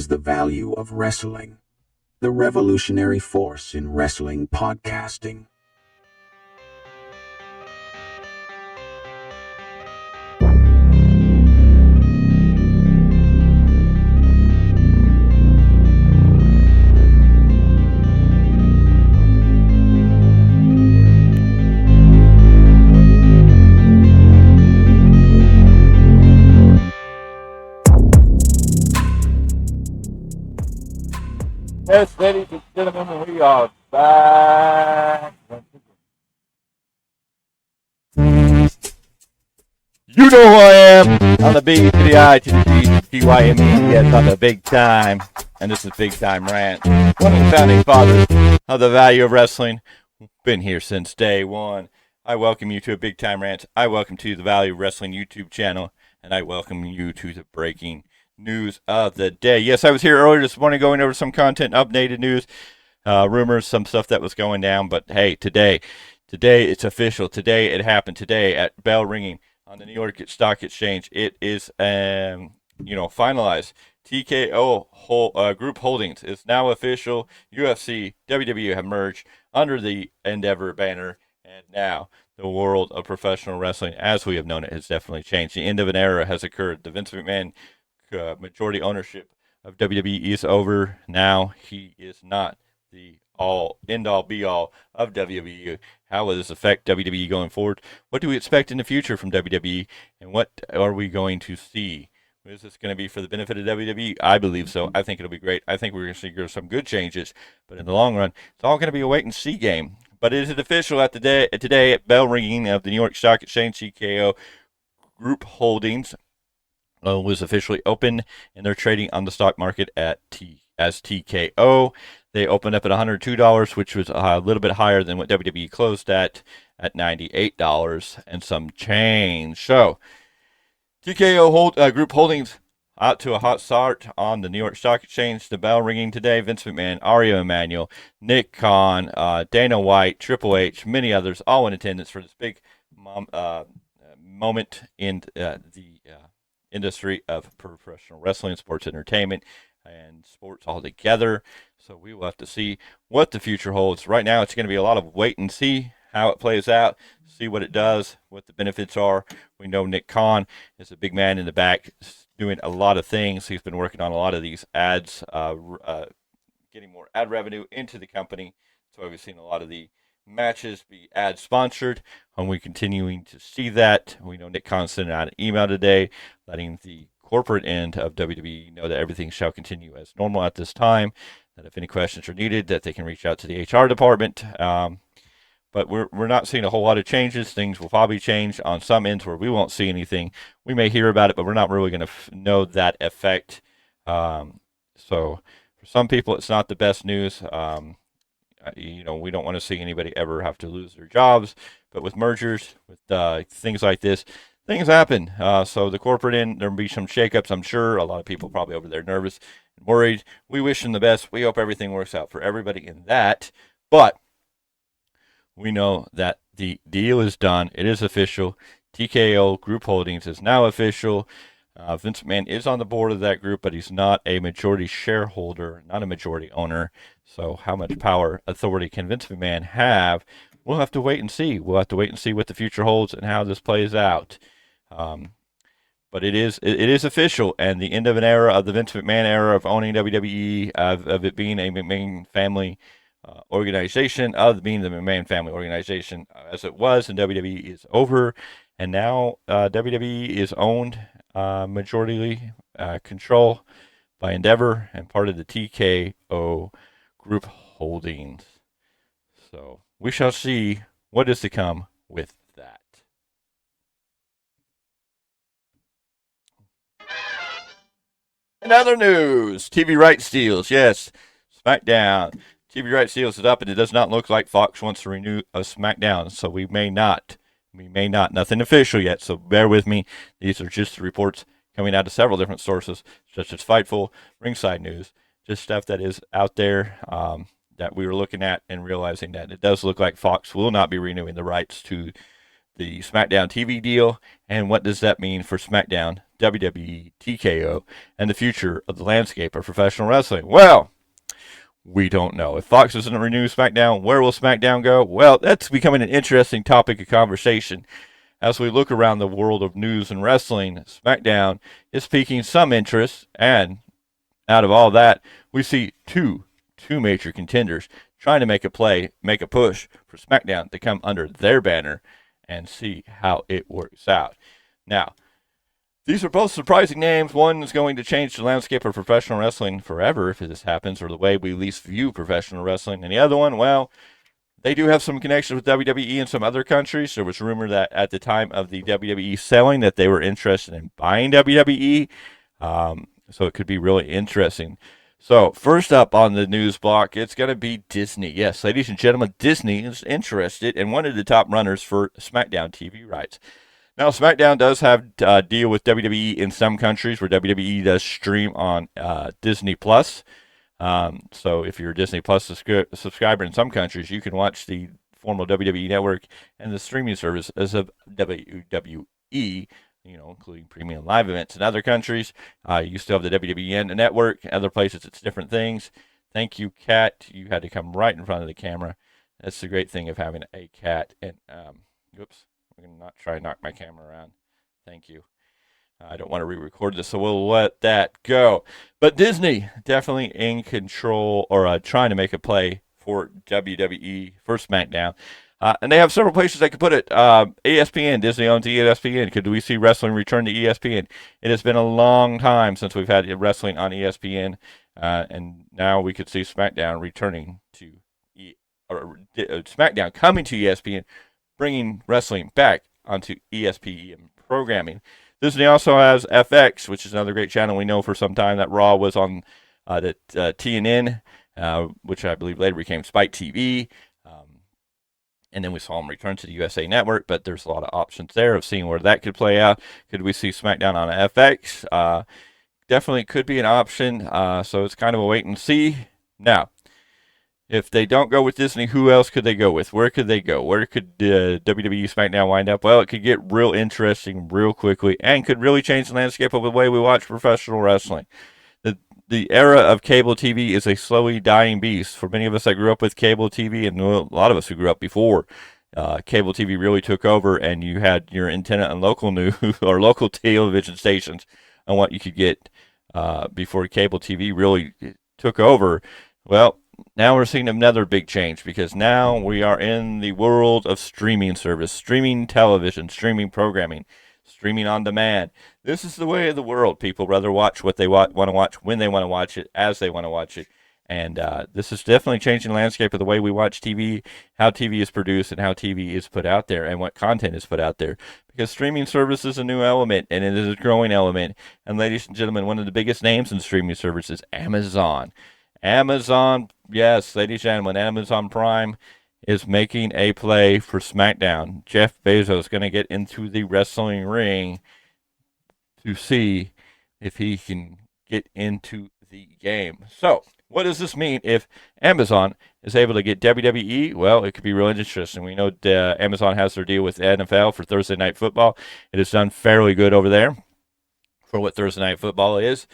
the value of wrestling, the revolutionary force in wrestling podcasting. Yes, ladies and gentlemen, we are back. You know who I am. On the B to the I to the G to the TYME. Yes, on the big time. And this is Big Time Rants. One of the founding fathers of the value of wrestling. Been here since day one. I welcome you to a Big Time Rants. I welcome to the Value of Wrestling YouTube channel. And I welcome you to the breaking news of the day. Yes, I was here earlier this morning going over some content, updated news, rumors, some stuff that was going down. But hey, today it's official. Today it happened. Today at bell ringing on the New York Stock Exchange, it is finalized. TKO Group Holdings is now official. UFC, WWE have merged under the Endeavor banner, and now the world of professional wrestling, as we have known it, has definitely changed. The end of an era has occurred. The Vince McMahon majority ownership of WWE is over. Now he is not the end all be all of WWE. How will this affect WWE going forward? What do we expect in the future from WWE, and what are we going to see? Is this going to be for the benefit of WWE? I believe so. I think it'll be great. I think we're going to see some good changes, but in the long run, it's all going to be a wait and see game. But is it official today at bell ringing of the New York Stock Exchange? TKO Group Holdings was officially open, and they're trading on the stock market as TKO. They opened up at $102, which was a little bit higher than what WWE closed at $98 and some change. So TKO Group Holdings out to a hot start on the New York Stock Exchange. The bell ringing today. Vince McMahon, Aria Emanuel, Nick Khan, Dana White, Triple H, many others, all in attendance for this big moment in the industry of professional wrestling, sports entertainment, and sports all together. So we will have to see what the future holds. Right now, it's going to be a lot of wait and see how it plays out, see what it does, what the benefits are. We know Nick Khan is a big man in the back doing a lot of things. He's been working on a lot of these ads, getting more ad revenue into the company. So we've seen a lot of the matches be ad sponsored, and we're continuing to see that. We know Nick Khan sent out an email today letting the corporate end of WWE know that everything shall continue as normal at this time, that if any questions are needed, that they can reach out to the HR department. But we're not seeing a whole lot of changes. Things will probably change on some ends where we won't see anything. We may hear about it, but we're not really going to know that effect. So for some people, it's not the best news. We don't want to see anybody ever have to lose their jobs. But with mergers, with things like this, things happen. So the corporate end, there'll be some shakeups, I'm sure. A lot of people probably over there nervous and worried. We wish them the best. We hope everything works out for everybody in that. But we know that the deal is done. It is official. TKO Group Holdings is now official. Vince McMahon is on the board of that group, but he's not a majority shareholder, not a majority owner. So how much power, authority can Vince McMahon have? We'll have to wait and see. We'll have to wait and see what the future holds and how this plays out. But it is official, and the end of an era, of the Vince McMahon era of owning WWE, of it being a McMahon family organization, of being the McMahon family organization as it was, and WWE is over. And now WWE is owned majority control by Endeavor and part of the TKO Group Holdings. So we shall see what is to come with that. In other news, TV rights deals. Yes, Smackdown. TV rights deals is up, and it does not look like Fox wants to renew a Smackdown. So we may not. Nothing official yet, so bear with me. These are just the reports coming out of several different sources, such as Fightful, Ringside News, just stuff that is out there that we were looking at and realizing that it does look like Fox will not be renewing the rights to the Smackdown TV deal, and what does that mean for Smackdown, WWE, TKO, and the future of the landscape of professional wrestling? Well, we don't know. If Fox doesn't renew SmackDown, where will SmackDown go? Well, that's becoming an interesting topic of conversation. As we look around the world of news and wrestling, SmackDown is piquing some interest, and out of all that, we see two major contenders trying to make a push for SmackDown to come under their banner and see how it works out. Now, these are both surprising names. One is going to change the landscape of professional wrestling forever if this happens, or the way we at least view professional wrestling. And the other one, well, they do have some connections with WWE in some other countries. There was rumor that at the time of the WWE selling that they were interested in buying WWE. So it could be really interesting. So first up on the news block, it's going to be Disney. Yes, ladies and gentlemen, Disney is interested in one of the top runners for SmackDown TV rights. Now, SmackDown does have a deal with WWE in some countries where WWE does stream on Disney Plus. So if you're a Disney Plus subscriber in some countries, you can watch the formal WWE network and the streaming service as of WWE, including premium live events. In other countries, you still have the WWE network. In other places, it's different things. Thank you, Kat. You had to come right in front of the camera. That's the great thing of having a cat. And, oops, I'm going to not try and knock my camera around. Thank you. I don't want to re-record this, so we'll let that go. But Disney definitely in control, or trying to make a play for WWE, for SmackDown. And they have several places they could put it. ESPN, Disney owns ESPN. Could we see wrestling return to ESPN? It has been a long time since we've had wrestling on ESPN, and now we could see SmackDown returning to SmackDown coming to ESPN, bringing wrestling back onto ESPN programming. Disney also has FX, which is another great channel. We know for some time that Raw was on the TNN, which I believe later became Spike TV. And then we saw them return to the USA Network, but there's a lot of options there of seeing where that could play out. Could we see SmackDown on FX? Definitely could be an option, so it's kind of a wait and see. Now, if they don't go with Disney, who else could they go with? Where could they go? Where could WWE SmackDown wind up? Well, it could get real interesting real quickly and could really change the landscape of the way we watch professional wrestling. The era of cable TV is a slowly dying beast. For many of us that grew up with cable TV, and a lot of us who grew up before cable TV really took over, and you had your antenna on local news or local television stations on what you could get before cable TV really took over. Well, now we're seeing another big change because now we are in the world of streaming service, streaming television, streaming programming, streaming on demand. This is the way of the world. People rather watch what they want to watch when they want to watch it, as they want to watch it. And this is definitely changing the landscape of the way we watch TV, how TV is produced, and how TV is put out there, and what content is put out there. Because streaming service is a new element, and it is a growing element. And ladies and gentlemen, one of the biggest names in streaming service is Amazon. Amazon, yes, ladies and gentlemen, Amazon Prime is making a play for SmackDown. Jeff Bezos is going to get into the wrestling ring to see if he can get into the game. So, what does this mean if Amazon is able to get WWE? Well, it could be really interesting. We know Amazon has their deal with NFL for Thursday Night Football. It has done fairly good over there for what Thursday Night Football is,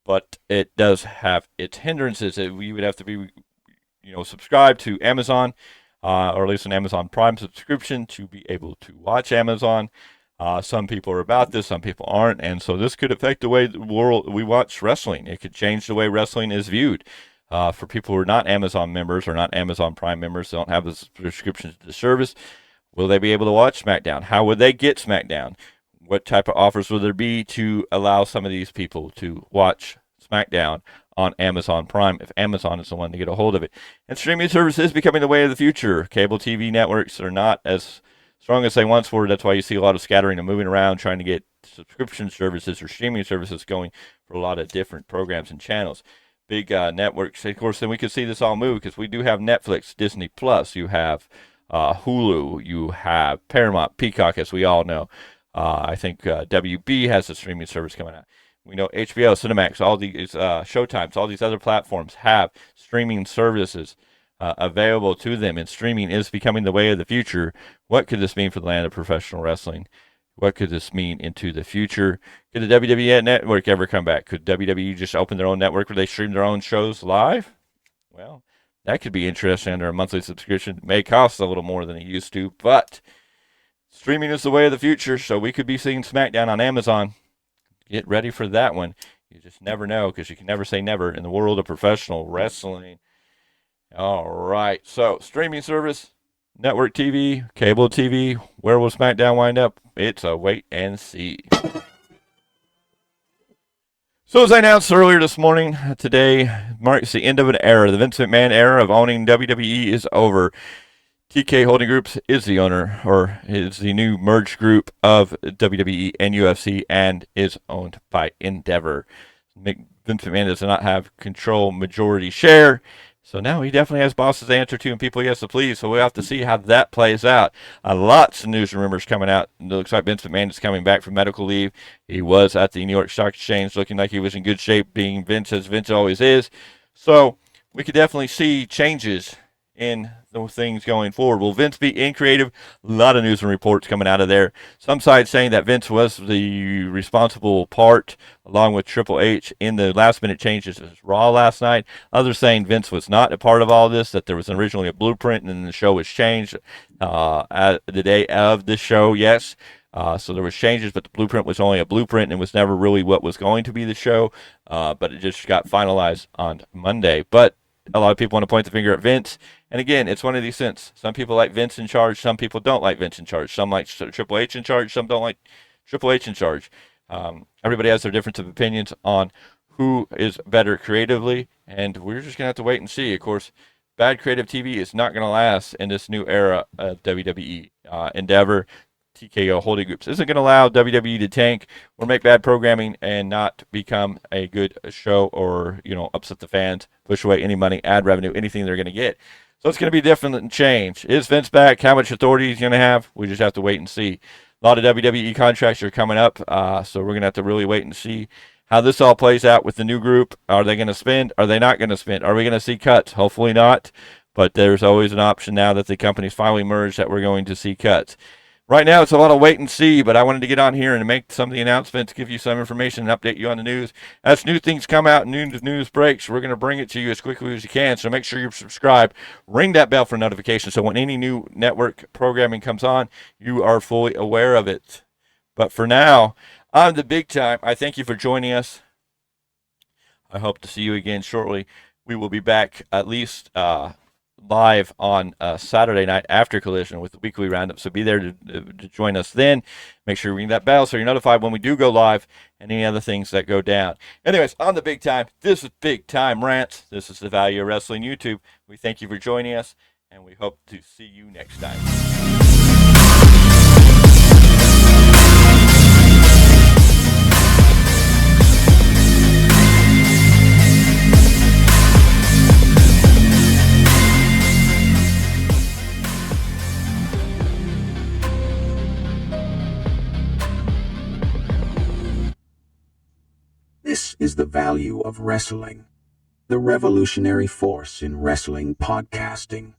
but it does have its hindrances. We would have to be, subscribed to Amazon, or at least an Amazon Prime subscription to be able to watch Amazon. Some people are about this, some people aren't, and so this could affect the way the world we watch wrestling. It could change the way wrestling is viewed. For people who are not Amazon members or not Amazon Prime members, don't have a subscription to the service, will they be able to watch SmackDown? How would they get SmackDown? What type of offers will there be to allow some of these people to watch SmackDown on Amazon Prime if Amazon is the one to get a hold of it? And streaming service is becoming the way of the future. Cable TV networks are not as strong as they once were. That's why you see a lot of scattering and moving around trying to get subscription services or streaming services going for a lot of different programs and channels. Big networks. Of course, then we could see this all move because we do have Netflix, Disney Plus, you have Hulu, you have Paramount, Peacock, as we all know. I think WB has a streaming service coming out. We know HBO, Cinemax, all these Showtimes, all these other platforms have streaming services. available to them, and streaming is becoming the way of the future. What could this mean for the land of professional wrestling? What could this mean into the future? Could the WWE network ever come back? Could WWE just open their own network where they stream their own shows live? Well, that could be interesting under a monthly subscription. It may cost a little more than it used to, but streaming is the way of the future, so we could be seeing Smackdown on Amazon. Get ready for that one. You just never know, because you can never say never in the world of professional wrestling. All right, so streaming service, network TV, cable TV, where will SmackDown wind up? It's a wait and see. So as I announced earlier this morning, today marks the end of an era. The Vince McMahon era of owning WWE is over. TKO Holding Groups is the owner, or is the new merged group of WWE and UFC, and is owned by Endeavor. Vince McMahon does not have control majority share. So now he definitely has bosses to answer to and people he has to please. So we'll have to see how that plays out. Lots of news and rumors coming out. It looks like Vince McMahon is coming back from medical leave. He was at the New York Stock Exchange looking like he was in good shape, being Vince as Vince always is. So we could definitely see changes in those things going forward. Will Vince be in creative? A lot of news and reports coming out of there. Some sides saying that Vince was the responsible part, along with Triple H, in the last-minute changes to Raw last night. Others saying Vince was not a part of all this, that there was originally a blueprint and then the show was changed at the day of the show, yes. So there was changes, but the blueprint was only a blueprint and was never really what was going to be the show. But it just got finalized on Monday. But a lot of people want to point the finger at Vince. And again, it's one of these things. Some people like Vince in charge. Some people don't like Vince in charge. Some like Triple H in charge. Some don't like Triple H in charge. Everybody has their difference of opinions on who is better creatively. And we're just going to have to wait and see. Of course, bad creative TV is not going to last in this new era of WWE. Endeavor, TKO Holding Groups isn't going to allow WWE to tank or make bad programming and not become a good show, or upset the fans, push away any money, ad revenue, anything they're going to get. So it's going to be different and change. Is Vince back? How much authority he's going to have? We just have to wait and see. A lot of WWE contracts are coming up, so we're going to have to really wait and see how this all plays out with the new group. Are they going to spend? Are they not going to spend? Are we going to see cuts? Hopefully not, but there's always an option now that the company's finally merged that we're going to see cuts. Right now, it's a lot of wait and see, but I wanted to get on here and make some of the announcements, give you some information, and update you on the news. As new things come out and new news breaks, we're going to bring it to you as quickly as you can, so make sure you're subscribed. Ring that bell for notifications, so when any new network programming comes on, you are fully aware of it. But for now, I'm the Big Time. I thank you for joining us. I hope to see you again shortly. We will be back at least live on Saturday night after Collision with the weekly roundup, so be there to join us then. Make sure you ring that bell so you're notified when we do go live and any other things that go down. Anyways, on the Big Time, this is Big Time Rants. This is the Value of Wrestling YouTube. We thank you for joining us, and we hope to see you next time. This is the value of wrestling, the revolutionary force in wrestling podcasting.